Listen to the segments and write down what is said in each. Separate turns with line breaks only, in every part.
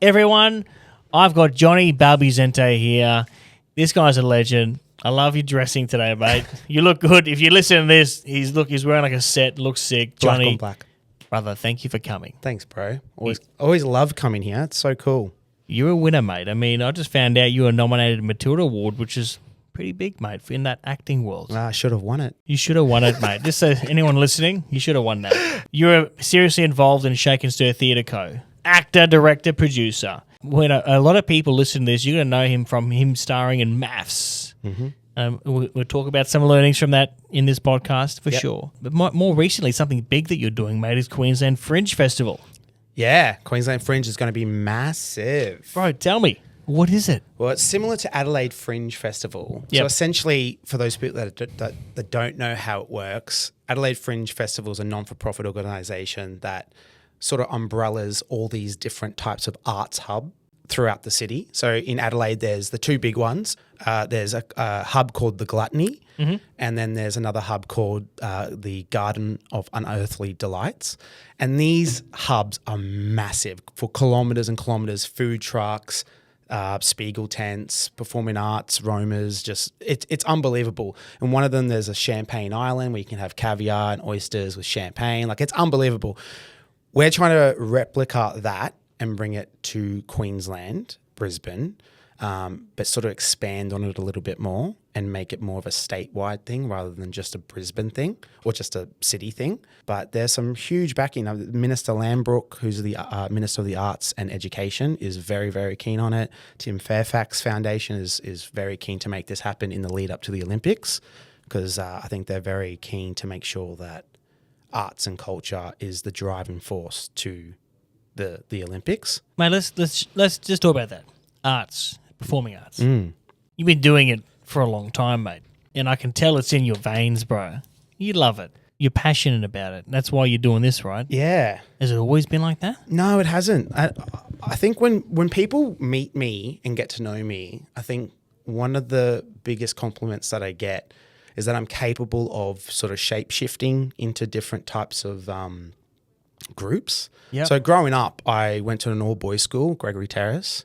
Everyone, I've got Johnny Balbuziente here. This guy's a legend. I love your dressing today, mate. You look good. If you listen to this, he's wearing like a set, looks sick.
Black
Johnny,
on black.
brother, thank you for coming.
Thanks, bro. Always love coming here. It's so cool.
You're a winner, mate. I mean, I just found out you were nominated Matilda Award, which is pretty big, mate, in that acting world.
I should have won it.
You should have won it, mate. Just so anyone listening, you should have won that. You're seriously involved in Shake and Stir Theatre Co. Actor, director, producer. When a lot of people listen to this, you're going to know him from him starring in MAFS. Mm-hmm. We'll talk about some learnings from that in this podcast for sure. But more recently, something big that you're doing, mate, is Queensland Fringe Festival.
Yeah, Queensland Fringe is going to be massive.
Bro, tell me, what is it?
Well, it's similar to Adelaide Fringe Festival.
Yep.
So essentially, for those people that don't know how it works, Adelaide Fringe Festival is a non-for-profit organisation that sort of umbrellas all these different types of arts hub throughout the city. So in Adelaide, there's the two big ones. There's a hub called the Gluttony, and then there's another hub called the Garden of Unearthly Delights. And these hubs are massive for kilometres and kilometres, food trucks, Spiegel tents, performing arts, roamers, just it's unbelievable. And one of them, there's a champagne island where you can have caviar and oysters with champagne. Like, it's unbelievable. We're trying to replicate that and bring it to Queensland, Brisbane, but sort of expand on it a little bit more and make it more of a statewide thing rather than just a Brisbane thing or just a city thing. But there's some huge backing. Minister Lambrook, who's the Minister of the Arts and Education, is very, very keen on it. Tim Fairfax Foundation is very keen to make this happen in the lead up to the Olympics, because I think they're very keen to make sure that arts and culture is the driving force to the Olympics.
Mate, let's just talk about that. Arts, performing arts. You've been doing it for a long time, mate. And I can tell it's in your veins, bro. You love it. You're passionate about it. That's why you're doing this, right?
Yeah.
Has it always been like that?
No, it hasn't. I think when people meet me and get to know me, I think one of the biggest compliments that I get is that I'm capable of sort of shape-shifting into different types of groups.
Yep.
So growing up, I went to an all-boys school, Gregory Terrace,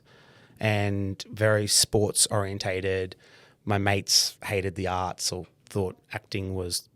and very sports-orientated. My mates hated the arts or thought acting was,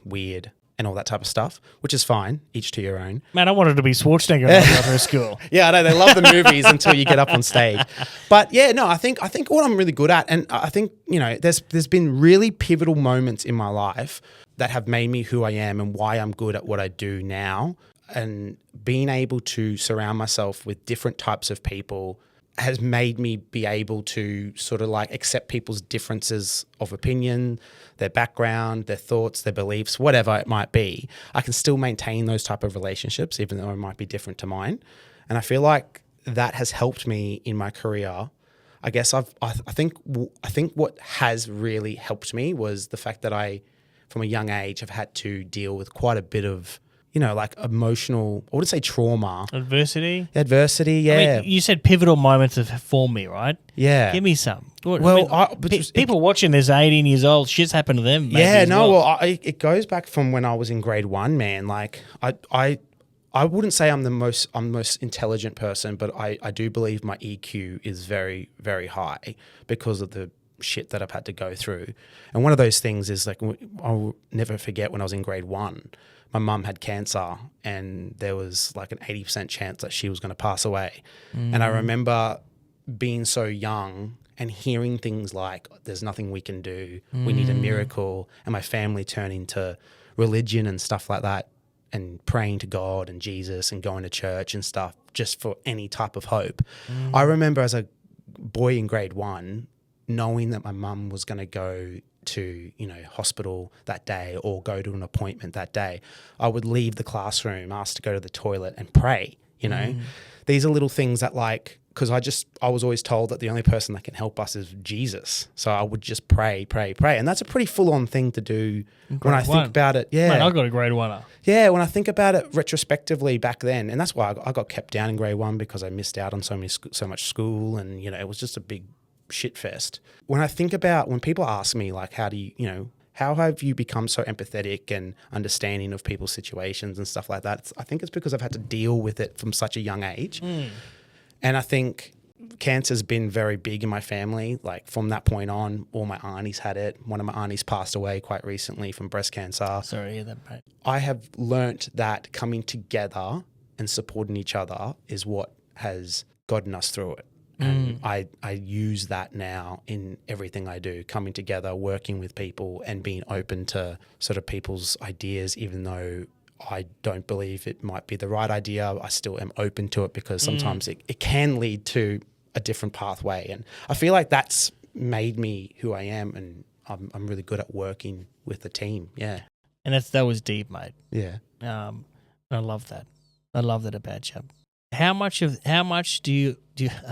weird and all that type of stuff, which is fine, each to your own.
Man, I wanted to be Schwarzenegger when I got to school.
Yeah, I know, they love the movies until you get up on stage. But yeah, no, I think what I'm really good at, and I think, there's been really pivotal moments in my life that have made me who I am and why I'm good at what I do now. And being able to surround myself with different types of people has made me be able to sort of like accept people's differences of opinion, their background, their thoughts, their beliefs, whatever it might be. I can still maintain those type of relationships, even though it might be different to mine. And I feel like that has helped me in my career. I guess I think what has really helped me was the fact that I, from a young age, have had to deal with quite a bit of like emotional, I wouldn't say trauma.
Adversity,
yeah.
I mean, you said pivotal moments have formed me, right?
Yeah.
Give me some.
People
watching this, 18 years old, shit's happened to them.
It goes back from when I was in grade 1, man. Like, I wouldn't say I'm the most intelligent person, but I do believe my EQ is very, very high because of the shit that I've had to go through. And one of those things is, like, I'll never forget when I was in grade 1, my mum had cancer and there was like an 80% chance that she was going to pass away. And I remember being so young and hearing things like, there's nothing we can do, we need a miracle, and my family turning to religion and stuff like that and praying to God and Jesus and going to church and stuff just for any type of hope. I remember as a boy in grade 1 knowing that my mum was going to go to hospital that day or go to an appointment that day, I would leave the classroom, ask to go to the toilet and pray. These are little things that, like, because I was always told that the only person that can help us is Jesus, so I would just pray, and that's a pretty full-on thing to do. When I think about it, yeah,
man, I got a grade 1.
Yeah, when I think about it retrospectively back then, and that's why I got kept down in grade 1, because I missed out on so much school, and it was just a big shit fest. When I think about, when people ask me, like, how do you, how have you become so empathetic and understanding of people's situations and stuff like that? I think it's because I've had to deal with it from such a young age. And I think cancer's been very big in my family. Like from that point on, all my aunties had it. One of my aunties passed away quite recently from breast cancer.
Sorry to hear that, mate.
I have learnt that coming together and supporting each other is what has gotten us through it. And I use that now in everything I do, coming together, working with people and being open to sort of people's ideas, even though I don't believe it might be the right idea. I still am open to it because sometimes it can lead to a different pathway. And I feel like that's made me who I am, and I'm really good at working with the team. Yeah.
And that was deep, mate.
Yeah.
I love that. I love that about you. How much do you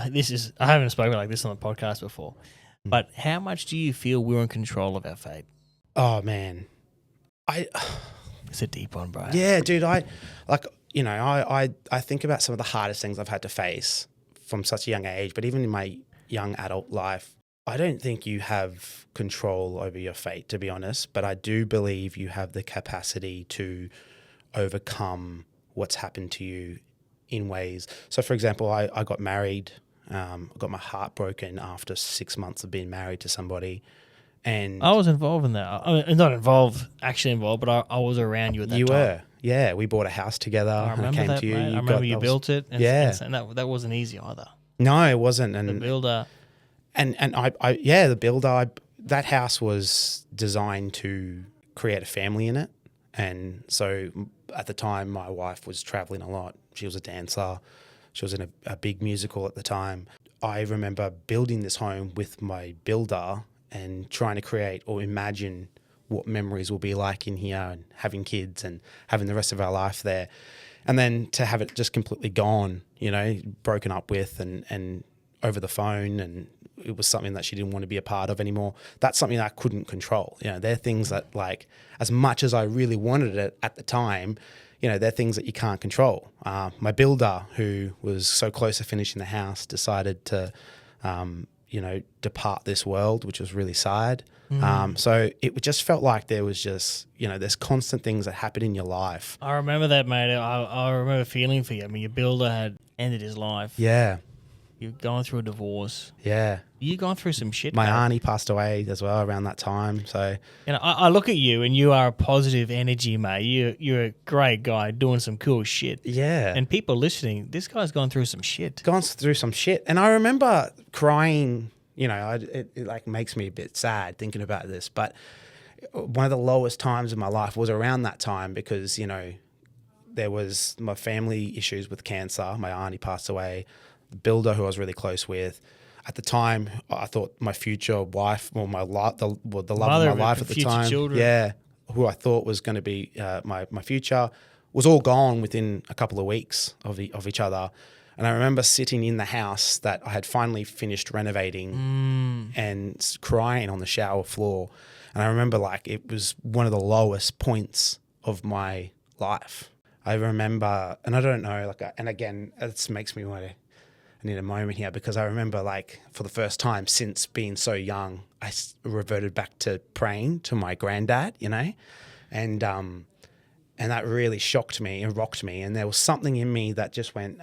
this is, I haven't spoken like this on the podcast before, but how much do you feel we're in control of our fate?
Oh man.
It's a deep one, bro.
Yeah, dude, I think about some of the hardest things I've had to face from such a young age, but even in my young adult life, I don't think you have control over your fate, to be honest, but I do believe you have the capacity to overcome what's happened to you in ways. So, for example, I got married. I got my heart broken after 6 months of being married to somebody. And
I was involved in that. I mean, not actually involved, but I was around you at that time.
You were. Yeah, we bought a house together.
I remember
and I came
that,
to you.
mate. I remember you built it. And that wasn't easy either.
No, it wasn't. And
the builder.
And the builder, that house was designed to create a family in it. And so at the time, my wife was traveling a lot. She was a dancer. She was in a big musical at the time. I remember building this home with my builder and trying to create or imagine what memories will be like in here and having kids and having the rest of our life there. And then to have it just completely gone, broken up with and over the phone, and it was something that she didn't want to be a part of anymore. That's something that I couldn't control. They're things that, like, as much as I really wanted it at the time, they're things that you can't control. My builder, who was so close to finishing the house, decided to, depart this world, which was really sad. So it just felt like there was just, there's constant things that happen in your life.
I remember that, mate. I remember feeling for you. I mean, your builder had ended his life.
Yeah.
You're going through a divorce.
Yeah.
You're going through some shit,
My
mate.
auntie passed away as well around that time. So,
I look at you and you are a positive energy, mate. You're a great guy doing some cool shit.
yeah.
And people listening, this guy's gone through some shit.
Gone through some shit. And I remember crying, it like makes me a bit sad thinking about this. But one of the lowest times in my life was around that time because, there was my family issues with cancer. My auntie passed away. The builder who I was really close with. At the time, I thought my future wife, or the love of my life at the time,
children.
who I thought was going to be my future, was all gone within a couple of weeks of each other. And I remember sitting in the house that I had finally finished renovating and crying on the shower floor. And I remember it was one of the lowest points of my life. I remember, and I don't know, and again, it makes me want to. I need a moment here because I remember for the first time since being so young, I reverted back to praying to my granddad, and that really shocked me and rocked me. And there was something in me that just went,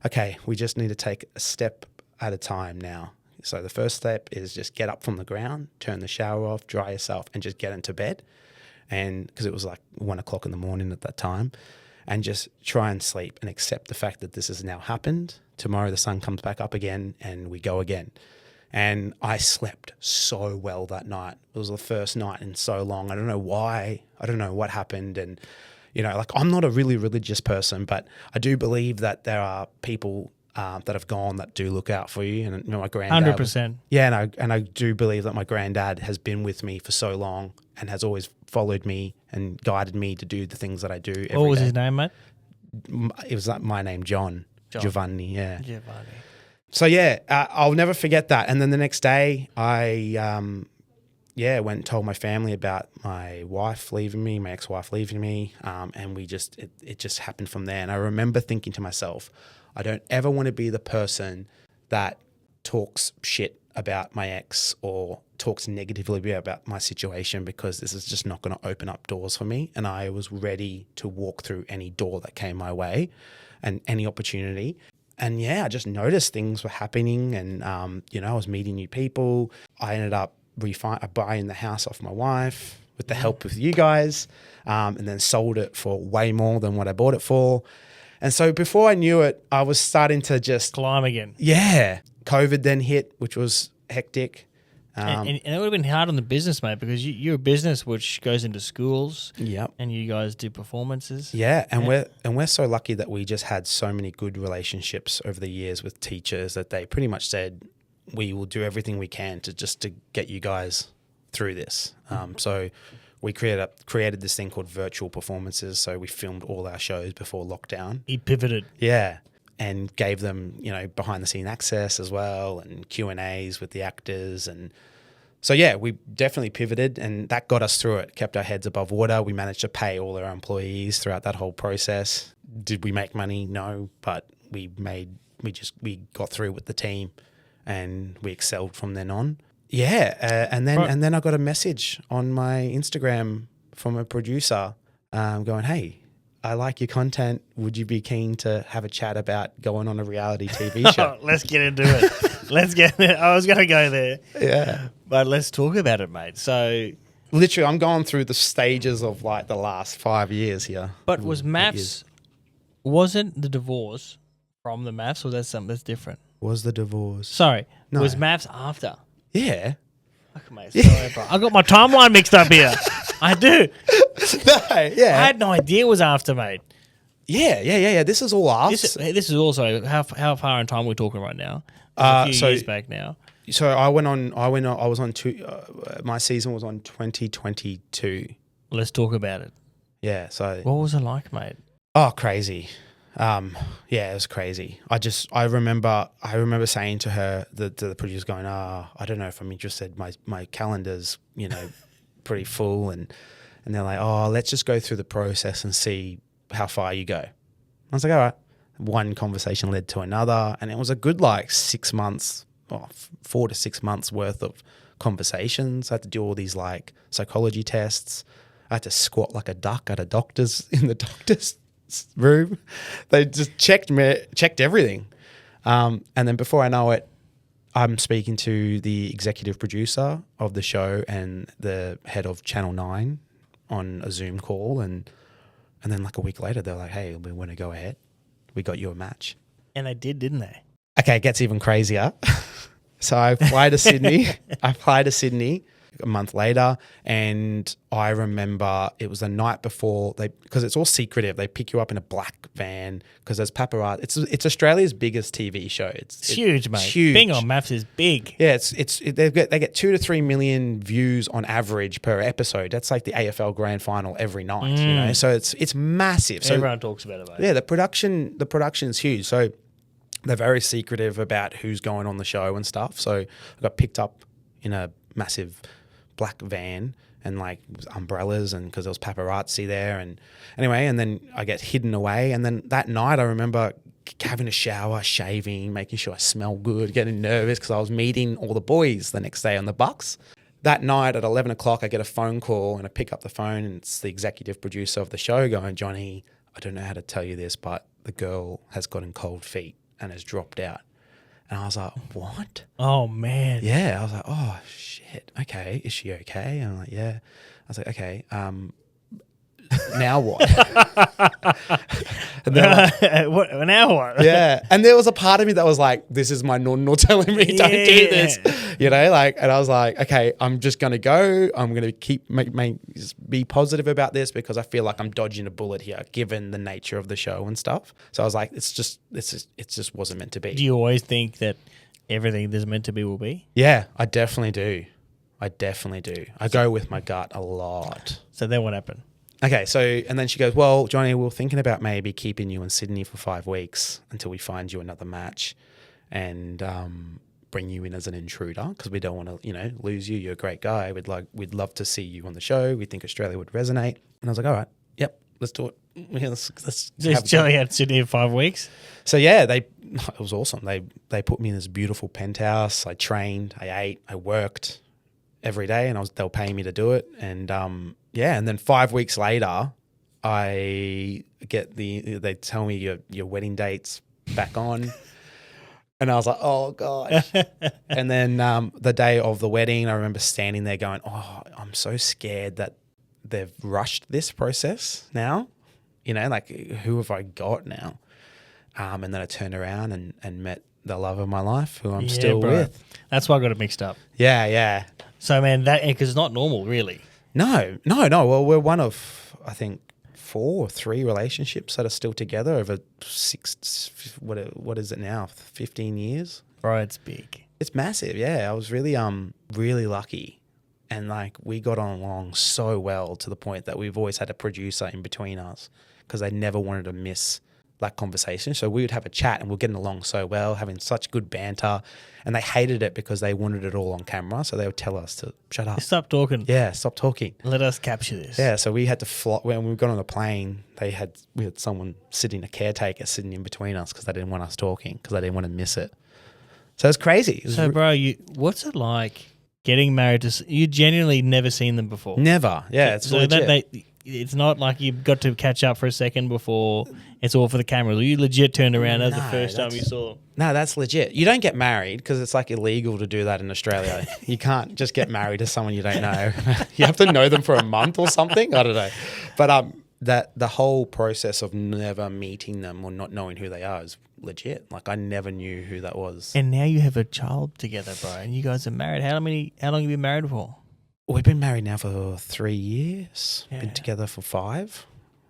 okay, we just need to take a step at a time now. So the first step is just get up from the ground, turn the shower off, dry yourself, and just get into bed. And because it was 1 o'clock in the morning at that time, and just try and sleep and accept the fact that this has now happened. Tomorrow the sun comes back up again and we go again. And I slept so well that night. It was the first night in so long. I don't know why. I don't know what happened. And, I'm not a really religious person, but I do believe that there are people that have gone that do look out for you. And my granddad.
100%.
And I do believe that my granddad has been with me for so long and has always followed me and guided me to do the things that I do every day.
What was his name, mate?
It was my name, John. Giovanni, yeah.
Giovanni.
So, I'll never forget that. And then the next day, I went and told my family about my wife leaving me, my ex-wife leaving me, and it just happened from there. And I remember thinking to myself, I don't ever want to be the person that talks shit about my ex or talks negatively about my situation, because this is just not going to open up doors for me. And I was ready to walk through any door that came my way and any opportunity. And yeah, I just noticed things were happening, and I was meeting new people. I ended up buying the house off my wife with the help of you guys, and then sold it for way more than what I bought it for. And so before I knew it, I was starting to just
climb again.
Yeah. COVID then hit, which was hectic.
And it would have been hard on the business, mate, because you're a business which goes into schools.
Yep.
And you guys do performances.
Yeah, and we're so lucky that we just had so many good relationships over the years with teachers that they pretty much said, we will do everything we can to get you guys through this. So we created this thing called virtual performances. So we filmed all our shows before lockdown.
He pivoted.
Yeah. And gave them, behind the scene access as well, and Q&As with the actors. And so, yeah, we definitely pivoted, and that got us through it, kept our heads above water. We managed to pay all our employees throughout that whole process. Did we make money? No, but we got through with the team, and we excelled from then on. Yeah. And then I got a message on my Instagram from a producer going, hey, I like your content. Would you be keen to have a chat about going on a reality TV show?
Let's get into it. I was going to go there.
Yeah.
But let's talk about it, mate. So,
literally, I'm going through the stages of like the last 5 years here.
But was MAFS, wasn't the divorce from the MAFS, or was that something that's different?
Was the divorce?
Sorry.
No.
Was MAFS after?
Yeah.
Fuck, mate. Sorry, bro. I got my timeline mixed up here. I do.
No, yeah.
I had no idea it was after, mate.
Yeah. This is all after.
This is also how far in time we're talking right now. A few years back now.
So I was on my season was on 2022.
Let's talk about it.
Yeah. So
what was it like, mate?
Oh, crazy. Yeah, it was crazy. I remember saying to her, the producer going, I don't know if I'm interested. My calendar's, pretty full, and they're like, oh, let's just go through the process and see how far you go. I was like, all right. One conversation led to another, and it was a good 6 months, 4 to 6 months worth of conversations. I had to do all these psychology tests. I had to squat like a duck at in the doctor's room. They just checked everything. And then before I know it, I'm speaking to the executive producer of the show and the head of Channel 9 on a Zoom call. And then a week later, they're like, hey, we want to go ahead. We got you a match.
And they did, didn't they?
Okay, it gets even crazier. So I fly to Sydney. A month later, and I remember it was the night before because it's all secretive. They pick you up in a black van because there's paparazzi. It's Australia's biggest TV show. It's
huge, mate.
Huge.
Being on MAFS is big.
Yeah, they get 2 to 3 million views on average per episode. That's like the AFL Grand Final every night. So it's massive. So
everyone talks about it, mate.
Yeah, the production's huge. So they're very secretive about who's going on the show and stuff. So I got picked up in a massive black van and umbrellas, and because there was paparazzi there, and anyway, and then I get hidden away, and then that night I remember having a shower, shaving, making sure I smell good, getting nervous because I was meeting all the boys the next day on the Bucks. That night at 11 o'clock I get a phone call, and I pick up the phone, and it's the executive producer of the show going, Johnny, I don't know how to tell you this, but the girl has gotten cold feet and has dropped out. And I was like, what?
Oh, man.
Yeah. I was like, oh, shit. Okay. Is she okay? And I'm like, yeah. I was like, okay. Now what?
Now what?
Yeah. And there was a part of me that was like, this is my nonno telling me don't do this. And I was like, okay, I'm just going to go. I'm going to keep be positive about this because I feel like I'm dodging a bullet here given the nature of the show and stuff. So I was like, it just wasn't meant to be.
Do you always think that everything that's meant to be will be?
Yeah, I definitely do. I go with my gut a lot.
So then what happened?
Okay, so, and then she goes, well, Johnny, we're thinking about maybe keeping you in Sydney for 5 weeks until we find you another match and bring you in as an intruder because we don't want to, lose you. You're a great guy. We'd love to see you on the show. We think Australia would resonate. And I was like, all right, yep, let's do it. Let's
Johnny had Sydney in 5 weeks?
So, yeah, it was awesome. They put me in this beautiful penthouse. I trained, I ate, I worked every day, and they were paying me to do it. And and then 5 weeks later, they tell me your wedding date's back on. And I was like, oh, gosh. And then the day of the wedding, I remember standing there going, oh, I'm so scared that they've rushed this process now. You know, like, who have I got now? And then I turned around and met the love of my life, who I'm still with.
That's why I got it mixed up.
Yeah.
So, man, because it's not normal, really.
No. Well, we're one of, I think, 4 or 3 relationships that are still together over 6, what is it now, 15 years?
Bro, it's big.
It's massive, yeah. I was really really lucky, and like we got on along so well to the point that we've always had a producer in between us because they never wanted to miss that conversation. So we would have a chat and we're getting along so well, having such good banter, and they hated it because they wanted it all on camera. So they would tell us to shut up.
Stop talking.
Yeah, stop talking.
Let us capture this.
Yeah, so we had to fly. When we got on the plane, we had someone sitting, a caretaker sitting in between us because they didn't want us talking because they didn't want to miss it. So it's crazy.
So, bro, what's it like getting married to? You genuinely never seen them before.
Never. Yeah, it's
so
legit.
it's not like you got to catch up for a second before it's all for the camera. You legit turned around as the first time you saw.
No, that's legit. You don't get married because it's like illegal to do that in Australia. You can't just get married to someone you don't know. You have to know them for a month or something. I don't know. But that the whole process of never meeting them or not knowing who they are is legit. Like I never knew who that was.
And now you have a child together, bro, and you guys are married. How long have you been married for?
We've been married now for 3 years.
Yeah.
Been together for 5.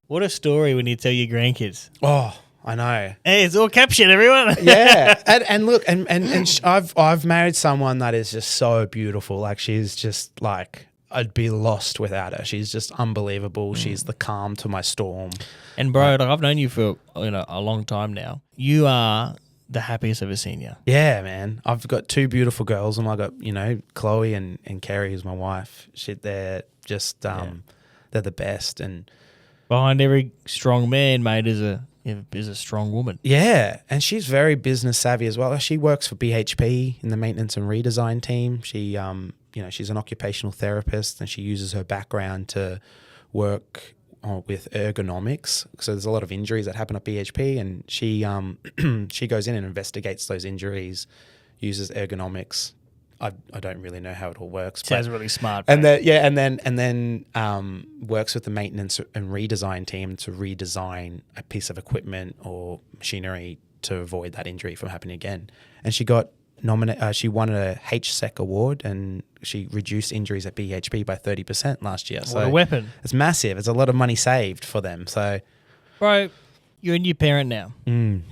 What a story when you tell your grandkids.
Oh, I know.
Hey, it's all captured, everyone.
Yeah, and look, I've married someone that is just so beautiful. Like she's just like I'd be lost without her. She's just unbelievable. She's the calm to my storm.
And bro, like I've known you for a long time now. You are the happiest I've ever seen you.
Yeah, man. I've got 2 beautiful girls, and I got Chloe and Kerry is my wife. They're just they're the best. And
behind every strong man, mate, is a strong woman.
Yeah, and she's very business savvy as well. She works for BHP in the maintenance and redesign team. She she's an occupational therapist, and she uses her background to work with ergonomics. So there's a lot of injuries that happen at BHP, and she goes in and investigates those injuries, uses ergonomics. I don't really know how it all works.
Sounds really smart.
And then works with the maintenance and redesign team to redesign a piece of equipment or machinery to avoid that injury from happening again. And she got she won a HSEC award, and she reduced injuries at BHP by 30% last year. So
what a weapon.
It's massive. It's a lot of money saved for them. So,
bro, you're a new parent now, and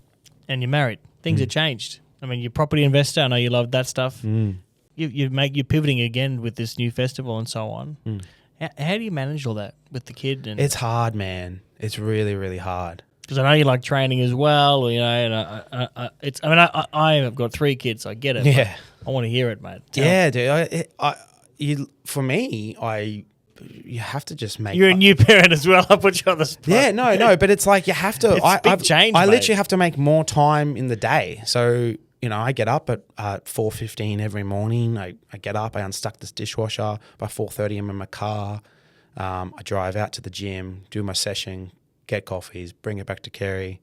you're married. Things have changed. I mean, you're a property investor. I know you love that stuff. You're pivoting again with this new festival and so on. How do you manage all that with the kid? And
it's hard, man. It's really, really hard.
Because I know you like training as well, and I've got 3 kids, so I get it.
Yeah,
I want to hear it, mate.
Dude. For me, you have to just make.
You're a new parent as well. I put you on the spot.
Yeah, no, but it's like you have to.
It's big change.
I
mate.
literally have to make more time in the day. So I get up at 4:15 every morning. I get up, I unstuck this dishwasher. By 4:30, I'm in my car. I drive out to the gym, do my session, get coffees, bring it back to Kerry.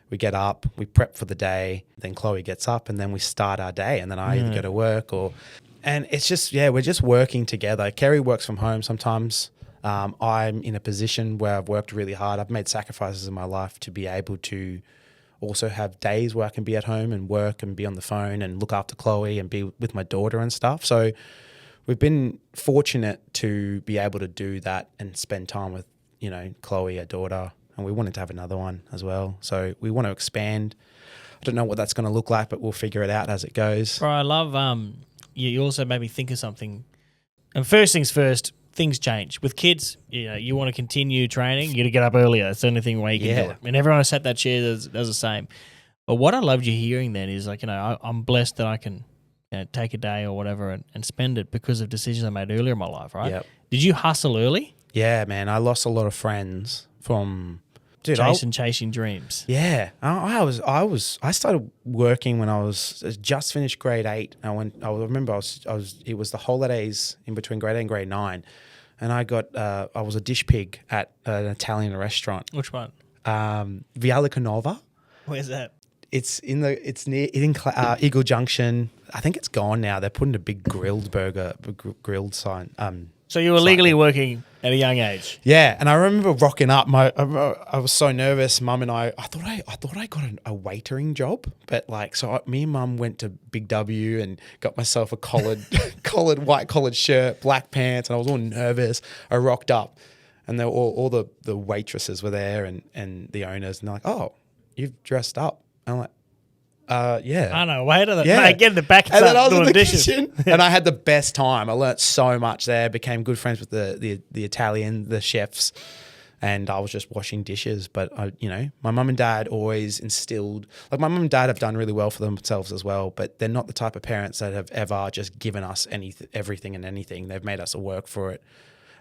We get up, we prep for the day, then Chloe gets up, and then we start our day, and then I either go to work and it's just, we're just working together. Kerry works from home sometimes. I'm in a position where I've worked really hard. I've made sacrifices in my life to be able to also have days where I can be at home and work and be on the phone and look after Chloe and be with my daughter and stuff. So we've been fortunate to be able to do that and spend time with Chloe, our daughter, and we wanted to have another one as well. So we want to expand. I don't know what that's going to look like, but we'll figure it out as it goes.
Bro, I love you also made me think of something. And first things first, things change. With kids, you want to continue training, you got to get up earlier. That's the only thing way you can do it. And everyone who sat that chair does the same. But what I loved you hearing then is like, I'm blessed that I can take a day or whatever and spend it because of decisions I made earlier in my life, right?
Yep.
Did you hustle early?
Yeah, man. I lost a lot of friends from
chasing dreams.
Yeah, I started working when I was just finished grade 8. I remember it was the holidays in between grade 8 and grade 9, and I was a dish pig at an Italian restaurant.
Which one?
Viale Canova.
Where's that?
It's near Eagle Junction. I think it's gone now. They're putting a big grilled sign.
So you were legally working at a young age.
Yeah, and I remember rocking up. I was so nervous. Mum and I thought I got a waitering job, but me and Mum went to Big W and got myself a white collared shirt, black pants, and I was all nervous. I rocked up, and there were all the waitresses were there and the owners, and they're like, "Oh, you've dressed up." I'm like, yeah.
I know. Wait a minute. Mate, get in the back and
then I was in
doing
the
dishes.
kitchen, and I had the best time. I learnt so much there. Became good friends with the the chefs, and I was just washing dishes. But my mum and dad always instilled. Like my mum and dad have done really well for themselves as well, but they're not the type of parents that have ever just given us everything and anything. They've made us work for it.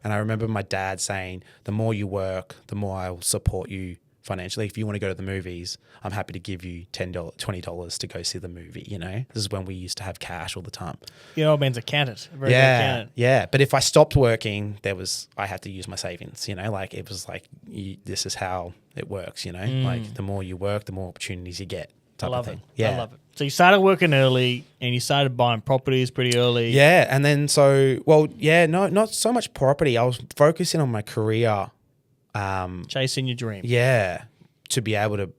And I remember my dad saying, "The more you work, the more I will support you financially. If you want to go to the movies, I'm happy to give you $10, $20 to go see the movie." This is when we used to have cash all the time.
Your old man's accountant. A very good accountant.
Yeah. But if I stopped working, I had to use my savings. It was like this is how it works. Like the more you work, the more opportunities you get.
I love
it.
Yeah, I love it. So you started working early, and you started buying properties pretty early.
Yeah, and then not so much property. I was focusing on my career.
Chasing your dream.
Yeah, to be able to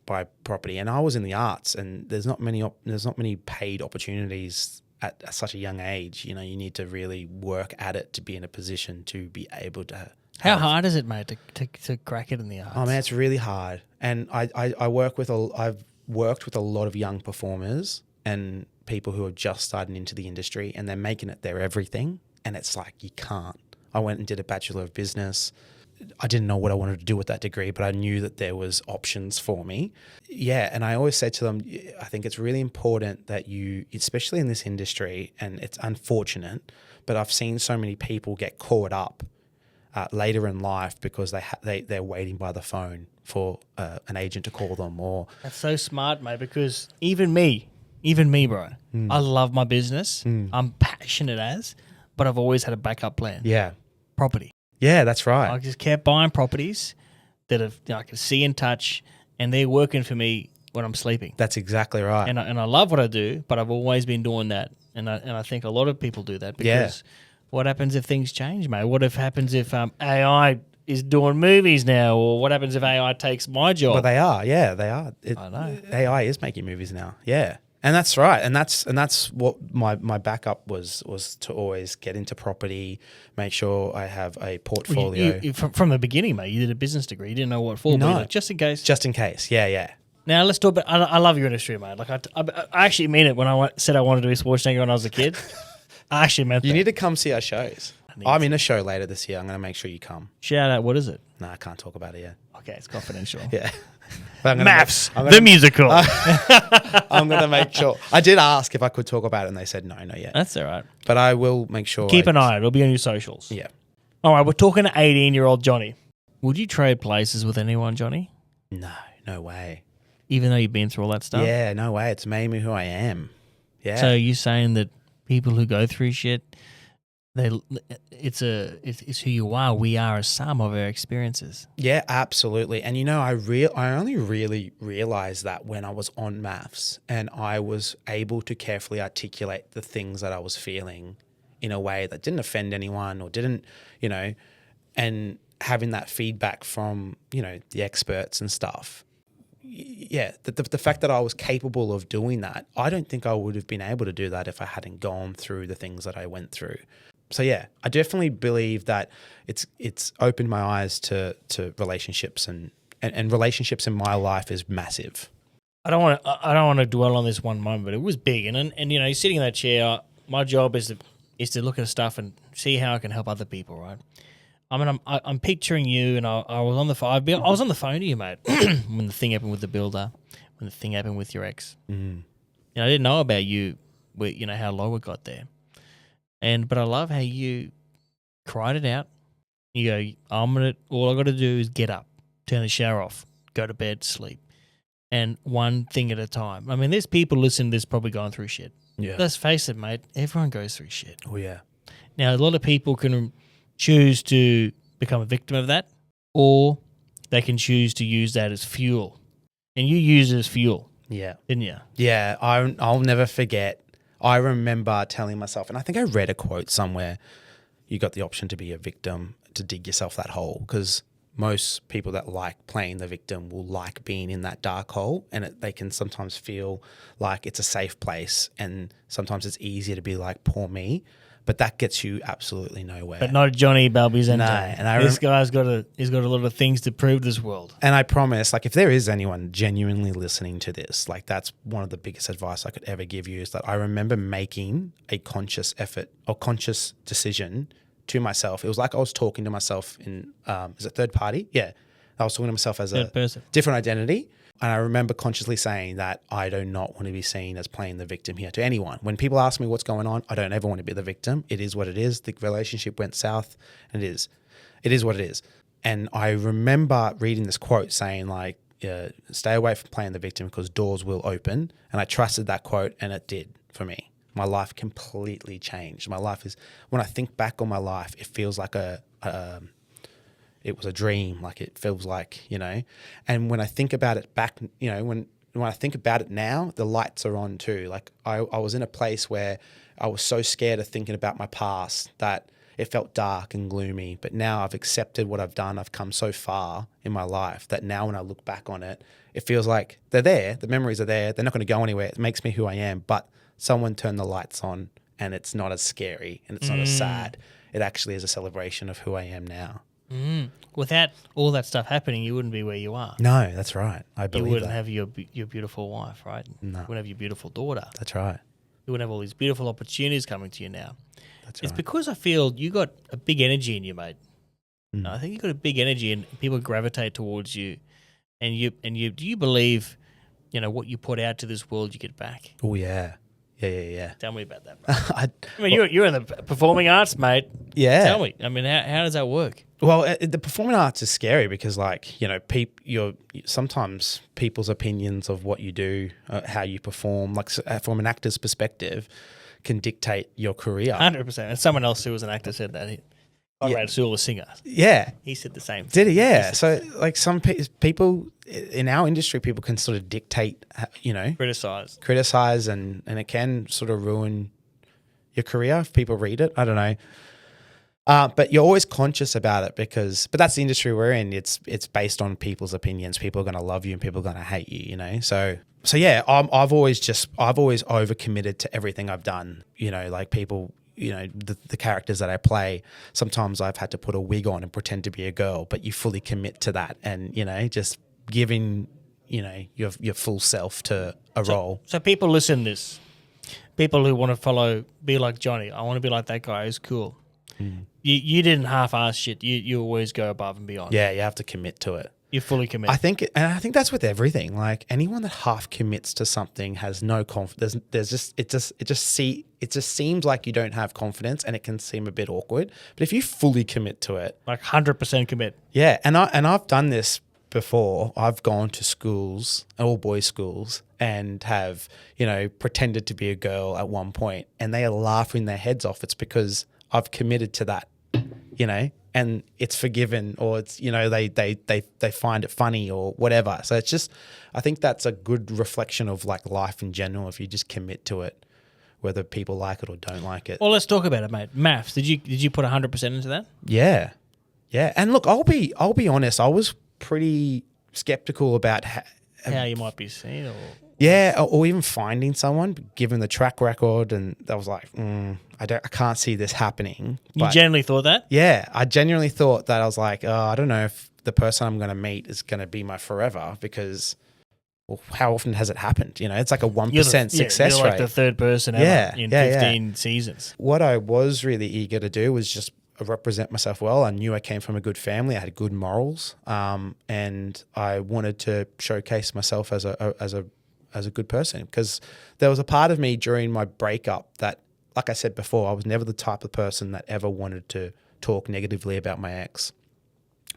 buy property, and I was in the arts, and there's not many paid opportunities at such a young age. You need to really work at it to be in a position to be able to.
How hard is it, mate, to crack it in the arts?
Oh man, it's really hard, and I've worked with a lot of young performers and people who are just starting into the industry, and they're making it their everything, and it's like you can't. I went and did a Bachelor of Business. I didn't know what I wanted to do with that degree, but I knew that there was options for me. Yeah, and I always said to them, I think it's really important that you, especially in this industry, and it's unfortunate, but I've seen so many people get caught up later in life because they're waiting by the phone for an agent to call them. Or
that's so smart, mate, because even me, bro, I love my business. I'm passionate but I've always had a backup plan.
Yeah.
Property.
Yeah, that's right.
I just kept buying properties that I can see and touch, and they're working for me when I'm sleeping.
That's exactly right.
And I love what I do, but I've always been doing that, and I think a lot of people do that because what happens if things change, mate? What happens if AI is doing movies now, or what happens if AI takes my job?
Well, they are. Yeah, they are.
I know.
AI is making movies now. Yeah. And that's right, and that's what my backup was to always get into property, make sure I have a portfolio.
You, from the beginning, mate, you did a business degree. You didn't know what for, but just in case.
Just in case, yeah.
Now let's talk about. I love your industry, mate. Like I actually mean it when I said I wanted to be a sports anchor when I was a kid. I actually meant that.
You need to come see our shows. I'm in a show later this year. I'm going to make sure you come.
Shout out. What is it?
No, I can't talk about it yet.
Okay, it's confidential.
Yeah.
MAFS, the musical.
I'm going to make sure. I did ask if I could talk about it, and they said no yet.
That's all right.
But I will make sure.
Keep an eye. It'll be on your socials.
Yeah.
All right, we're talking to 18-year-old Johnny. Would you trade places with anyone, Johnny?
No way.
Even though you've been through all that stuff?
Yeah, no way. It's made me who I am. Yeah.
So you're saying that people who go through shit, it's who you are. We are a sum of our experiences.
Yeah, absolutely. And I only really realized that when I was on MAFS, and I was able to carefully articulate the things that I was feeling in a way that didn't offend anyone or didn't, and having that feedback from, the experts and stuff. Yeah, the fact that I was capable of doing that, I don't think I would have been able to do that if I hadn't gone through the things that I went through. So yeah, I definitely believe that it's opened my eyes to relationships, and relationships in my life is massive.
I don't want to dwell on this one moment, but it was big, and you're sitting in that chair. My job is to look at stuff and see how I can help other people, right? I mean, I'm picturing you, and I was on the phone. I was on the phone to you, mate, when the thing happened with the builder, when the thing happened with your ex. I didn't know about you, how low it got there. But I love how you cried it out. You go, all I got to do is get up, turn the shower off, go to bed, sleep. And one thing at a time. I mean, there's people listening to this probably going through shit.
Yeah.
Let's face it, mate. Everyone goes through shit.
Oh, yeah.
Now, a lot of people can choose to become a victim of that, or they can choose to use that as fuel. And you use it as fuel.
Yeah.
didn't you?
Yeah, I'll never forget. I remember telling myself, and I think I read a quote somewhere, you got the option to be a victim, to dig yourself that hole, because most people that like playing the victim will like being in that dark hole, and they can sometimes feel like it's a safe place, and sometimes it's easier to be like, poor me, but that gets you absolutely nowhere.
But not Johnny Balbuziente.
No, and
This guy's he's got a lot of things to prove this world.
And I promise, like, if there is anyone genuinely listening to this, like, that's one of the biggest advice I could ever give you, is that I remember making a conscious effort or conscious decision to myself. It was like I was talking to myself in, is it third party? Yeah. I was talking to myself as a different identity. And I remember consciously saying that I do not want to be seen as playing the victim here to anyone. When people ask me what's going on, I don't ever want to be the victim. It is what it is. The relationship went south, and it is what it is. And I remember reading this quote saying, like, stay away from playing the victim because doors will open. And I trusted that quote, and it did for me. My life completely changed. My life is, when I think back on my life, it feels like it was a dream. Like, it feels like, and when I think about it back, when I think about it now, the lights are on too. Like, I was in a place where I was so scared of thinking about my past that it felt dark and gloomy. But now I've accepted what I've done. I've come so far in my life that now when I look back on it, it feels like they're there. The memories are there. They're not going to go anywhere. It makes me who I am. But someone turned the lights on, and it's not as scary and it's not as sad. It actually is a celebration of who I am now.
Without all that stuff happening, you wouldn't be where you are.
No, that's right. I believe
you wouldn't
that.
have your beautiful wife, right?
No.
You wouldn't have your beautiful daughter.
That's right.
You wouldn't have all these beautiful opportunities coming to you now.
That's
It's
right.
because I feel you got a big energy in you, mate. I think you got a big energy, and people gravitate towards you. And you do you believe, what you put out to this world, you get back?
Oh, yeah. Yeah.
Tell me about that, bro.
I
mean, you're in the performing arts, mate.
Yeah.
Tell me. I mean, how does that work?
Well, the performing arts is scary because, like, sometimes people's opinions of what you do, how you perform, like, from an actor's perspective, can dictate your career.
100%. And someone else who was an actor said that. Conrad Sewell, a singer.
Yeah.
He said the same thing.
Did he? Yeah. So, like, some people in our industry, people can sort of dictate, criticize, and it can sort of ruin your career if people read it. I don't know. But you're always conscious about it but that's the industry we're in. It's based on people's opinions. People are going to love you and people are going to hate you, So yeah, I've always overcommitted to everything I've done. Like, people, the characters that I play, sometimes I've had to put a wig on and pretend to be a girl, but you fully commit to that and, just giving, your full self to a role.
So people listen to this. People who want to be like Johnny. I want to be like that guy who's cool. You didn't half-ass shit. You always go above and beyond.
Yeah, you have to commit to it.
You fully commit.
I think that's with everything. Like, anyone that half commits to something has no confidence. It just seems like you don't have confidence, and it can seem a bit awkward. But if you fully commit to it,
like 100% commit.
Yeah, and I've done this before. I've gone to schools, all boys schools, and have pretended to be a girl at one point, and they are laughing their heads off. It's because I've committed to that, and it's forgiven, or it's, they find it funny or whatever. So it's just, I think that's a good reflection of, like, life in general, if you just commit to it, whether people like it or don't like it.
Well, let's talk about it, mate. MAFS, did you put 100% into that?
Yeah. And look, I'll be honest. I was pretty skeptical about
how you might be seen, or
or even finding someone, given the track record, and I was like, I can't see this happening.
You genuinely thought that?
Yeah, I genuinely thought that. I was like, I don't know if the person I'm going to meet is going to be my forever, because, well, how often has it happened? It's like a 1% success
you're like
rate.
the third person ever in 15 seasons.
What I was really eager to do was just represent myself well. I knew I came from a good family. I had good morals, and I wanted to showcase myself as a good person, because there was a part of me during my breakup that, like I said before, I was never the type of person that ever wanted to talk negatively about my ex.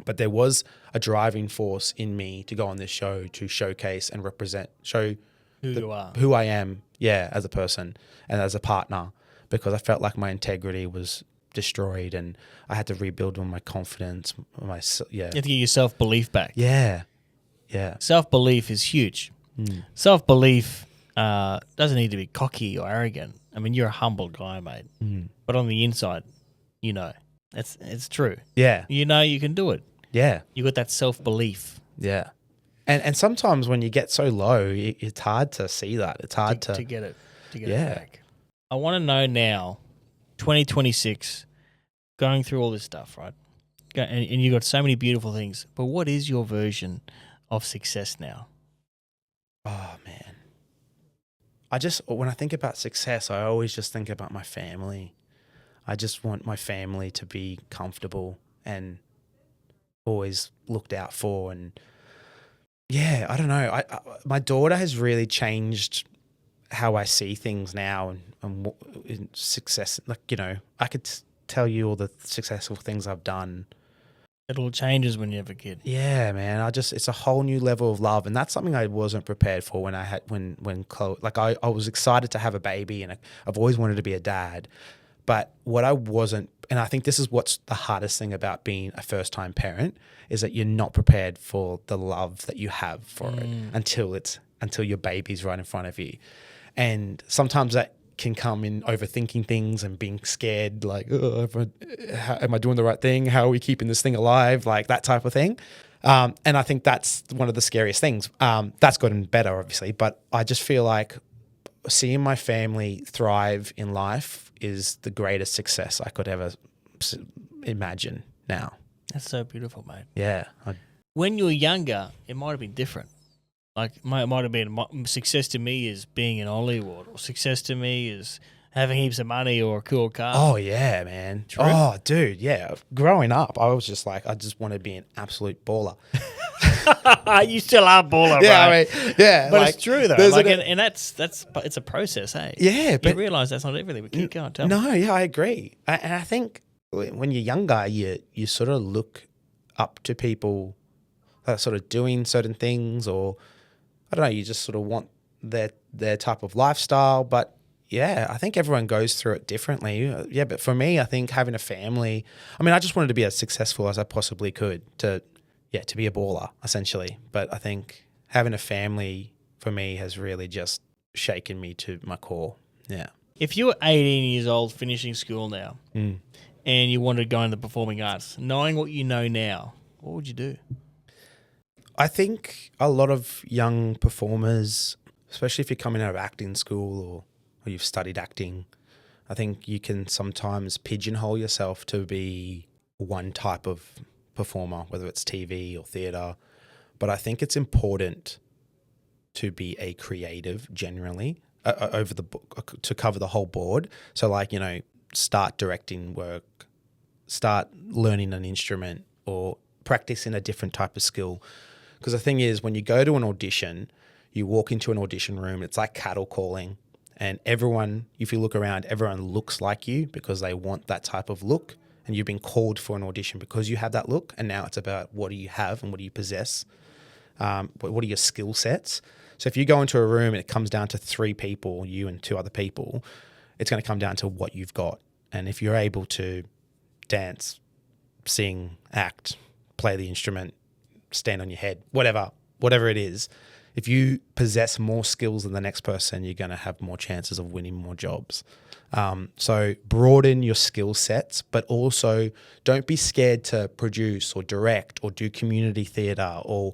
But there was a driving force in me to go on this show to showcase and show
you are,
who I am, as a person and as a partner, because I felt like my integrity was destroyed and I had to rebuild my confidence. You have to get
your self-belief back.
Yeah.
Self-belief is huge. Self-belief doesn't need to be cocky or arrogant. I mean, you're a humble guy, mate. But on the inside, you know, it's true.
Yeah.
You know you can do it.
Yeah.
You got that self-belief.
Yeah. And sometimes when you get so low, it's hard to see that. It's hard
to get it
Yeah.
back. I want to know now, 2026, going through all this stuff, right? And you got so many beautiful things, but what is your version of success now?
Oh, man. When I think about success, I always just think about my family. I just want my family to be comfortable and always looked out for. And yeah, I don't know. My daughter has really changed how I see things now and success. Like, you know, I could tell you all the successful things I've done.
It all changes when you have a kid.
Yeah, man. It's a whole new level of love. And that's something I wasn't prepared for when Chloe, like I was excited to have a baby and I've always wanted to be a dad. But what I wasn't, and I think this is what's the hardest thing about being a first time parent, is that you're not prepared for the love that you have for it until your baby's right in front of you. And sometimes that can come in overthinking things and being scared, like, oh, am I doing the right thing? How are we keeping this thing alive? Like that type of thing. And I think that's one of the scariest things. That's gotten better, obviously, but I just feel like seeing my family thrive in life is the greatest success I could ever imagine now.
That's so beautiful, mate.
Yeah.
When you were younger, it might have been different. Like, it might have been success to me is being in Hollywood, or success to me is having heaps of money or a cool car.
Oh, yeah, man.
True.
Oh, dude, yeah. Growing up, I was just like, I just want to be an absolute baller.
You still are baller,
Yeah,
bro.
I mean, yeah.
But
like,
it's true, though.
there's
Like,
an-
and it's a process, hey?
Yeah, but
you realise that's not everything, but keep going. Tell me.
No, yeah, I agree. And I think when you're younger, you sort of look up to people that are sort of doing certain things, or I don't know, you just sort of want their type of lifestyle. But yeah, I think everyone goes through it differently. Yeah, but for me, I think having a family, I mean, I just wanted to be as successful as I possibly could to be a baller, essentially. But I think having a family for me has really just shaken me to my core. Yeah.
If you were 18 years old, finishing school now, and you wanted to go into the performing arts, knowing what you know now, what would you do?
I think a lot of young performers, especially if you're coming out of acting school or you've studied acting, I think you can sometimes pigeonhole yourself to be one type of performer, whether it's TV or theatre. But I think it's important to be a creative generally over the book, to cover the whole board. So like, you know, start directing work, start learning an instrument, or practicing a different type of skill. Because the thing is, when you go to an audition, you walk into an audition room, it's like cattle calling. And everyone, if you look around, everyone looks like you because they want that type of look. And you've been called for an audition because you have that look. And now it's about what do you have and what do you possess? What are your skill sets? So if you go into a room and it comes down to 3 people, you and 2 other people, it's going to come down to what you've got. And if you're able to dance, sing, act, play the instrument, stand on your head, whatever it is, if you possess more skills than the next person, you're going to have more chances of winning more jobs. So broaden your skill sets, but also don't be scared to produce or direct or do community theatre or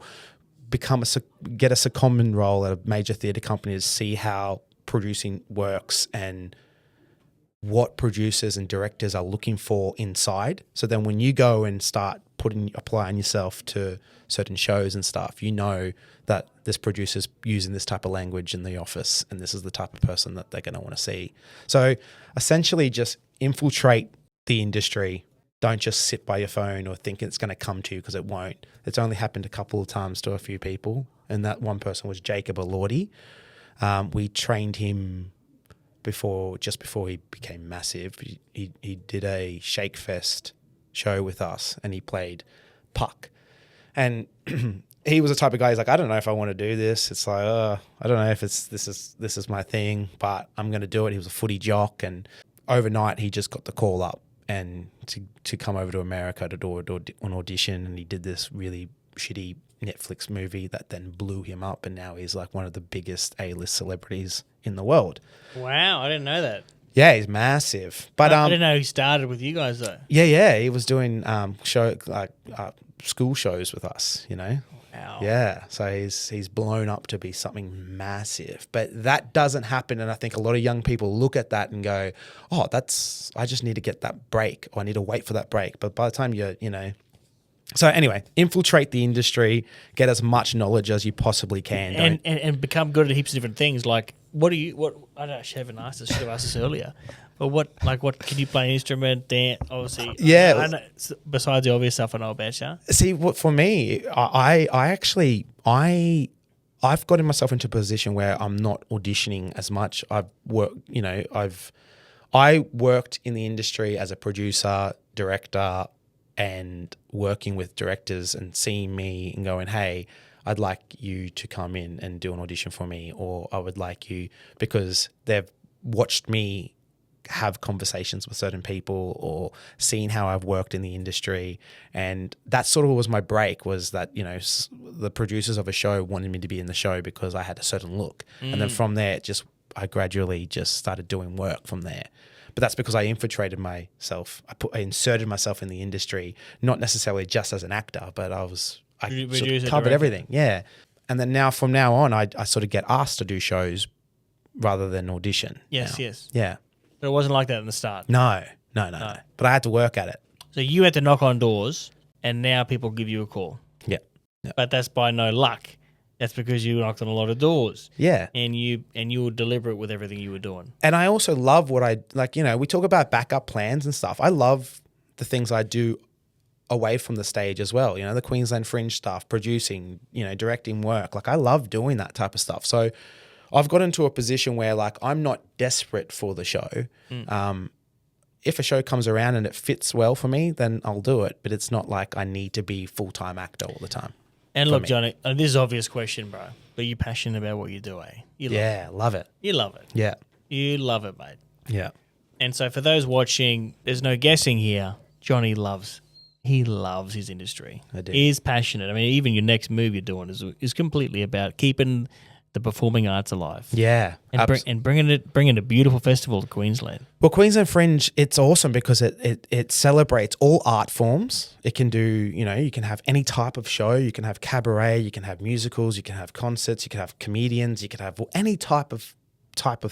get a secondment role at a major theatre company to see how producing works and what producers and directors are looking for inside. So then when you go and start applying yourself to certain shows and stuff, you know that this producer's using this type of language in the office and this is the type of person that they're going to want to see. So essentially just infiltrate the industry. Don't just sit by your phone or think it's going to come to you, because it won't. It's only happened a couple of times to a few people, and that one person was Jacob Elordi. We trained him just before he became massive. He did a Shake Fest show with us and he played puck. And he was the type of guy, he's like, I don't know if I want to do this. It's like, I don't know if this is my thing, but I'm going to do it. He was a footy jock, and overnight he just got the call up and to come over to America to do an audition, and he did this really shitty Netflix movie that then blew him up, and now he's like one of the biggest A-list celebrities in the world.
Wow, I didn't know that.
Yeah, he's massive. But
I didn't know he started with you guys though.
yeah, he was doing school shows with us, you know.
Wow.
Yeah, so he's blown up to be something massive. But that doesn't happen, and I think a lot of young people look at that and go, "Oh, I just need to get that break, or I need to wait for that break." But by the time so anyway, infiltrate the industry, get as much knowledge as you possibly can,
and become good at heaps of different things. Like, what I haven't asked this. Should have asked this earlier. But what can you play an instrument, dance? Obviously,
yeah.
I know, besides the obvious stuff I know about you.
See, what for me, I've gotten myself into a position where I'm not auditioning as much. I worked in the industry as a producer, director, and working with directors and seeing me and going, hey, I'd like you to come in and do an audition for me, or I would like you, because they've watched me have conversations with certain people or seen how I've worked in the industry. And that sort of was my break, was that, the producers of a show wanted me to be in the show because I had a certain look. And then from there, I gradually just started doing work from there. But that's because I infiltrated myself. I inserted myself in the industry, not necessarily just as an actor, but I sort of covered everything. Yeah. And then from now on, I sort of get asked to do shows rather than audition.
Yes,
now.
yes.
Yeah.
But it wasn't like that in the start.
No. But I had to work at it.
So you had to knock on doors, and now people give you a call.
Yeah.
But that's by no luck. That's because you knocked on a lot of doors.
Yeah.
And you were deliberate with everything you were doing.
And I also love what we talk about backup plans and stuff. I love the things I do away from the stage as well. The Queensland Fringe stuff, producing, directing work. Like, I love doing that type of stuff. So I've got into a position where, like, I'm not desperate for the show. If a show comes around and it fits well for me, then I'll do it. But it's not like I need to be full-time actor all the time.
And look, Johnny, this is an obvious question, bro, but you're passionate about what you do, eh?
Love it.
You love it.
Yeah.
You love it, mate.
Yeah.
And so for those watching, there's no guessing here. Johnny loves his industry.
I do.
He's passionate. I mean, even your next move you're doing is completely about keeping the performing arts alive.
Yeah.
And bringing a beautiful festival to Queensland.
Well, Queensland Fringe, it's awesome because it celebrates all art forms. It can do, you can have any type of show. You can have cabaret, you can have musicals, you can have concerts, you can have comedians, you can have any type of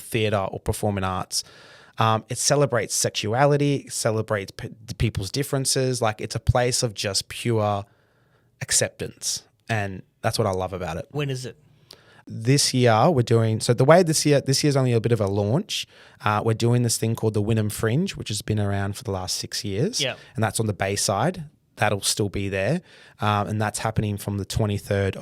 theatre or performing arts. It celebrates sexuality, it celebrates people's differences. Like, it's a place of just pure acceptance. And that's what I love about it.
When is it?
This year we're doing, so the way this year's only a bit of a launch. We're doing this thing called the Wynnum Fringe, which has been around for the last 6 years.
Yeah.
And that's on the Bayside. That'll still be there. And that's happening from the 25th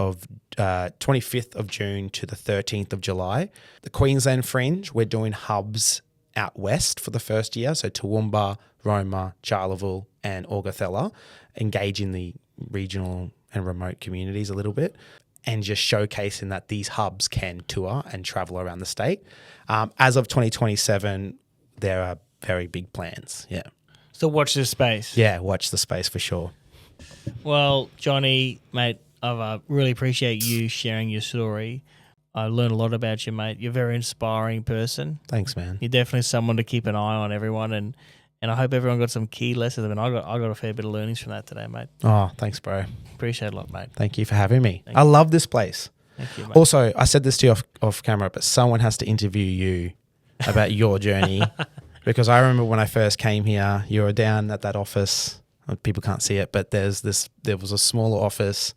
of June to the 13th of July. The Queensland Fringe, we're doing hubs out west for the first year. So Toowoomba, Roma, Charleville and Augathella, engaging the regional and remote communities a little bit, and just showcasing that these hubs can tour and travel around the state. As of 2027, there are very big plans. Yeah.
So watch this space.
Yeah, watch the space for sure.
Well, Johnny, mate, I really appreciate you sharing your story. I learned a lot about you, mate. You're a very inspiring person.
Thanks, man.
You're definitely someone to keep an eye on, everyone, and I hope everyone got some key lessons. I mean, I got a fair bit of learnings from that today, mate.
Oh, thanks, bro.
Appreciate it a lot, mate.
Thank you for having me. I love this place.
Thank you, mate.
Also, I said this to you off camera, but someone has to interview you about your journey, because I remember when I first came here, you were down at that office. People can't see it, but there was a smaller office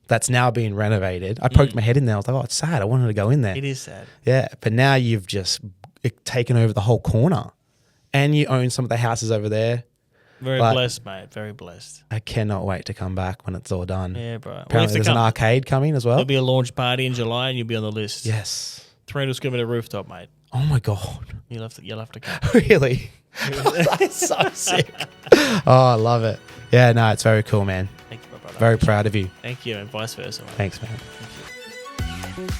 that's now being renovated. I poked my head in there. I was like, oh, it's sad. I wanted to go in there.
It is sad.
Yeah, but now you've just taken over the whole corner, and you own some of the houses over there.
Very blessed, mate. Very blessed.
I cannot wait to come back when it's all done.
Yeah, bro.
Apparently there's an arcade coming as well.
There'll be a launch party in July, and you'll be on the list.
Yes.
300 square meter rooftop, mate.
Oh my God.
You'll have to come.
Really? That's so sick. Oh, I love it. Yeah, no, it's very cool, man.
Thank you, my brother.
Very proud of you.
Thank you, and vice versa, mate.
Thanks, man.
Thank you.